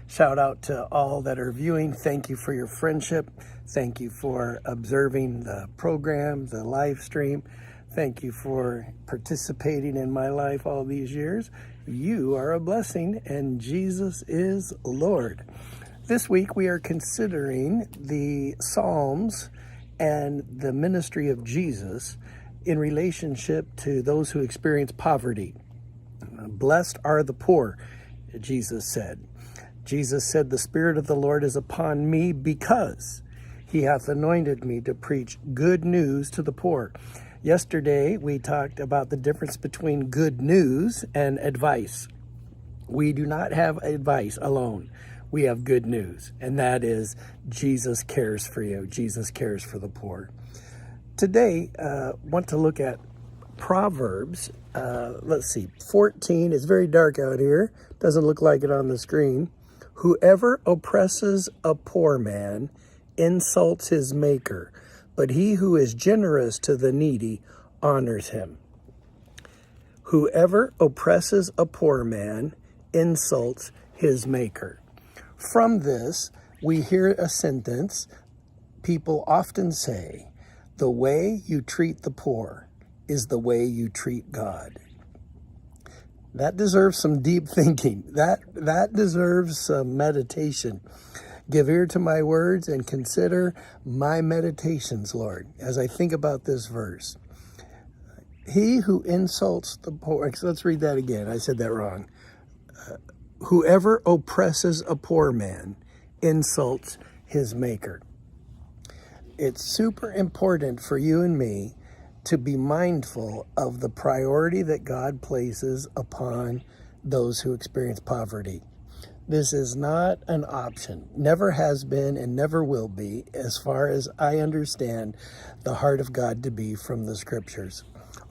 Shout out to all that are viewing. Thank you for your friendship. Thank you for observing the program, the live stream. Thank you for participating in my life all these years. You are a blessing, and Jesus is Lord. This week we are considering the Psalms and the ministry of Jesus in relationship to those who experience poverty. Blessed are the poor, Jesus said. Jesus said, "The Spirit of the Lord is upon me because he hath anointed me to preach good news to the poor." Yesterday, we talked about the difference between good news and advice. We do not have advice alone. We have good news, and that is Jesus cares for you. Jesus cares for the poor. Today, want to look at Proverbs. Let's see, 14. It's very dark out here. Doesn't look like it on the screen. "Whoever oppresses a poor man insults his maker, but he who is generous to the needy honors him." Whoever oppresses a poor man insults his maker. From this, we hear a sentence people often say, "The way you treat the poor is the way you treat God." That deserves some deep thinking. That deserves some meditation. Give ear to my words and consider my meditations, Lord, as I think about this verse. He who insults the poor, let's read that again. I said that wrong. Whoever oppresses a poor man insults his maker. It's super important for you and me to be mindful of the priority that God places upon those who experience poverty. This is not an option, never has been and never will be, as far as I understand the heart of God to be from the scriptures.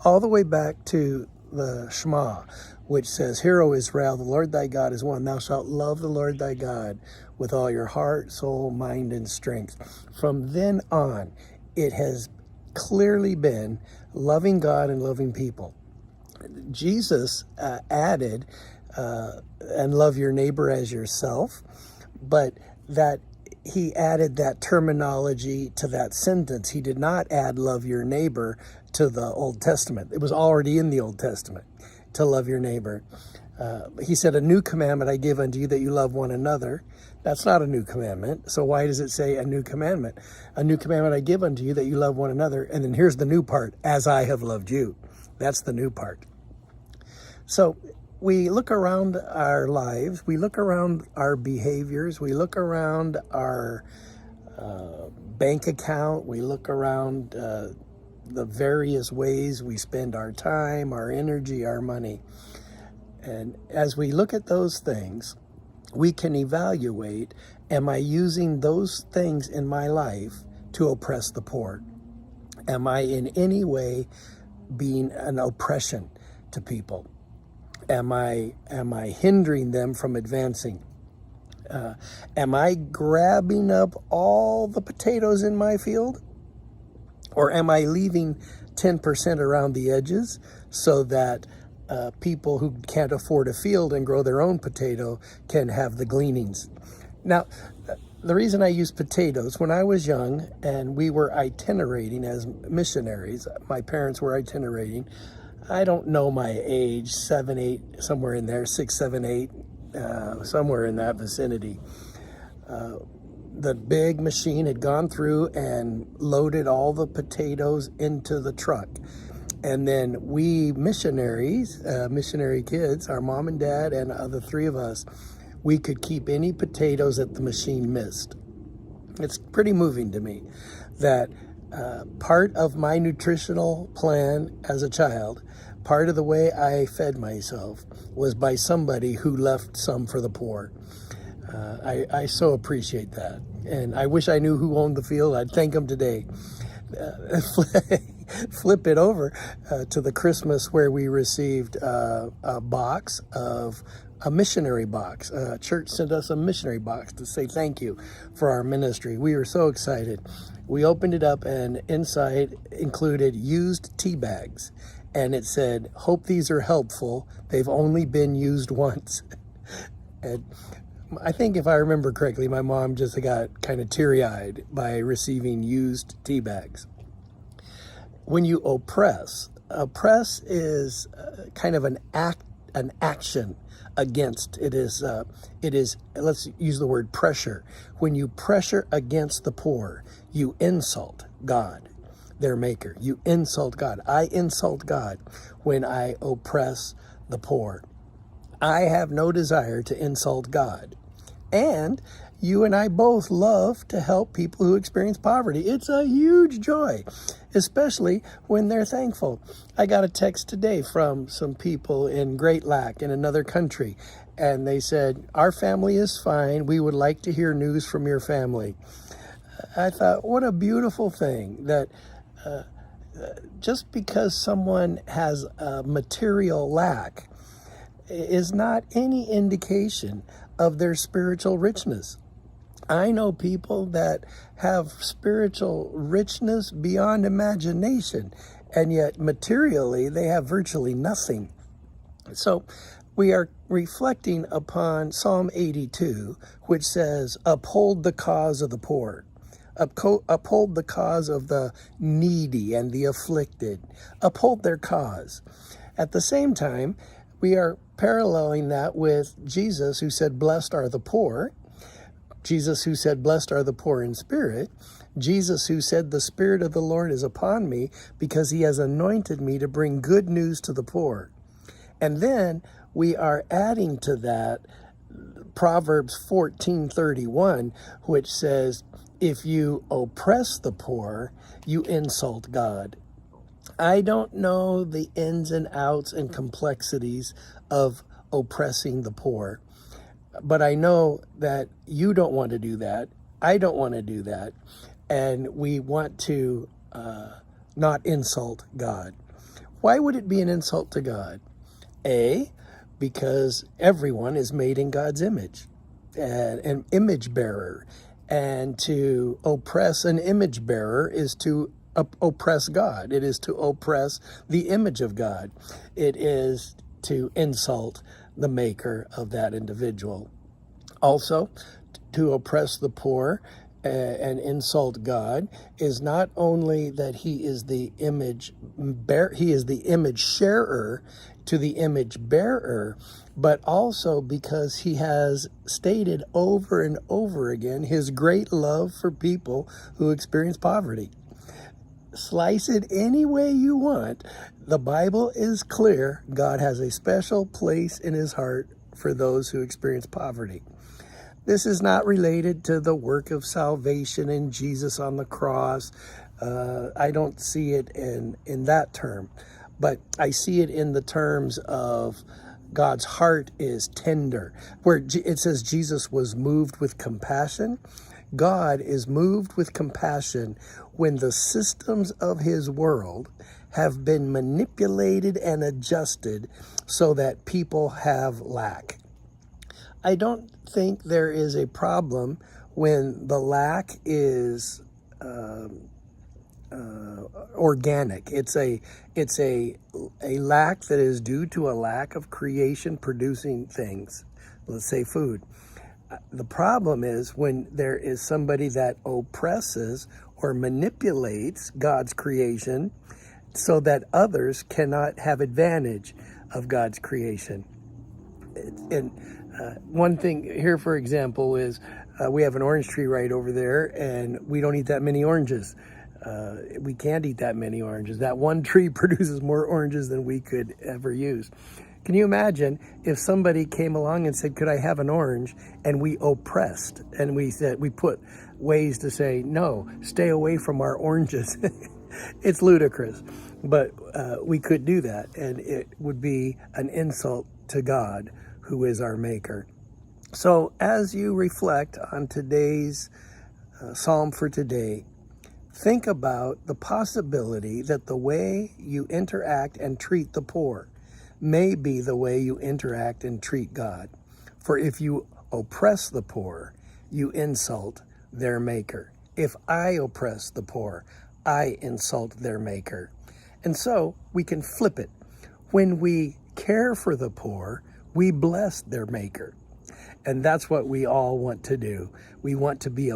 All the way back to the Shema, which says, "Hear, O Israel, the Lord thy God is one. Thou shalt love the Lord thy God with all your heart, soul, mind, and strength." From then on, it has clearly been loving God and loving people. Jesus added, and love your neighbor as yourself, but that he added that terminology to that sentence. He did not add love your neighbor to the Old Testament. It was already in the Old Testament to love your neighbor. He said, "A new commandment I give unto you, that you love one another." That's not a new commandment. So why does it say a new commandment? "A new commandment I give unto you, that you love one another." And then here's the new part, "as I have loved you." That's the new part. So we look around our lives, we look around our behaviors, we look around our bank account, we look around the various ways we spend our time, our energy, our money. And as we look at those things, we can evaluate, am I using those things in my life to oppress the poor? Am I in any way being an oppression to people? Am I hindering them from advancing? Am I grabbing up all the potatoes in my field? Or am I leaving 10% around the edges so that people who can't afford a field and grow their own potato can have the gleanings? Now, the reason I use potatoes, when I was young and we were itinerating as missionaries, my parents were itinerating. I don't know my age, 7, 8, somewhere in there, 6, 7, 8, somewhere in that vicinity. The big machine had gone through and loaded all the potatoes into the truck. And then we missionaries, missionary kids, our mom and dad and the three of us, we could keep any potatoes that the machine missed. It's pretty moving to me that part of my nutritional plan as a child, part of the way I fed myself was by somebody who left some for the poor. I so appreciate that. And I wish I knew who owned the field. I'd thank them today. Flip it over to the Christmas where we received a missionary box. Church sent us a missionary box to say thank you for our ministry. We were so excited. We opened it up and inside included used tea bags. And it said, "Hope these are helpful. They've only been used once." And I think if I remember correctly, my mom just got kind of teary-eyed by receiving used tea bags. When you oppress is kind of an action against. It is, let's use the word pressure. When you pressure against the poor, you insult God, their maker. You insult God. I insult God when I oppress the poor. I have no desire to insult God. And you and I both love to help people who experience poverty. It's a huge joy, especially when they're thankful. I got a text today from some people in Great Lac in another country, and they said, "Our family is fine. We would like to hear news from your family." I thought, what a beautiful thing that just because someone has a material lack is not any indication of their spiritual richness. I know people that have spiritual richness beyond imagination, and yet materially they have virtually nothing. So we are reflecting upon Psalm 82, which says, "Uphold the cause of the poor. Uphold the cause of the needy and the afflicted." Uphold their cause. At the same time, we are paralleling that with Jesus, who said, "Blessed are the poor." Jesus, who said, "Blessed are the poor in spirit." Jesus, who said, "The Spirit of the Lord is upon me because he has anointed me to bring good news to the poor." And then we are adding to that Proverbs 14:31, which says, "If you oppress the poor, you insult God." I don't know the ins and outs and complexities of oppressing the poor, but I know that you don't want to do that. I don't want to do that. And we want to not insult God. Why would it be an insult to God? A, because everyone is made in God's image, and an image bearer. And to oppress an image bearer is to oppress God. It is to oppress the image of God. It is to insult the maker of that individual. Also, to oppress the poor and insult God is not only that he is the image sharer to the image bearer, but also because he has stated over and over again his great love for people who experience poverty. Slice it any way you want. The Bible is clear. God has a special place in his heart for those who experience poverty. This is not related to the work of salvation in Jesus on the cross. I don't see it in that term, but I see it in the terms of God's heart is tender, where it says Jesus was moved with compassion. God is moved with compassion when the systems of his world have been manipulated and adjusted so that people have lack. I don't think there is a problem when the lack is organic. It's a lack that is due to a lack of creation producing things. Let's say food. The problem is when there is somebody that oppresses or manipulates God's creation so that others cannot have advantage of God's creation. And one thing here, for example, is we have an orange tree right over there, and we don't eat that many oranges. We can't eat that many oranges. That one tree produces more oranges than we could ever use. Can you imagine if somebody came along and said, "Could I have an orange?" And we oppressed, and we put ways to say, "No, stay away from our oranges." It's ludicrous, but we could do that, and it would be an insult to God, who is our maker. So as you reflect on today's psalm for today, think about the possibility that the way you interact and treat the poor may be the way you interact and treat God. For if you oppress the poor, you insult their maker. If I oppress the poor, I insult their maker. And so we can flip it. When we care for the poor, we bless their maker. And that's what we all want to do. We want to be a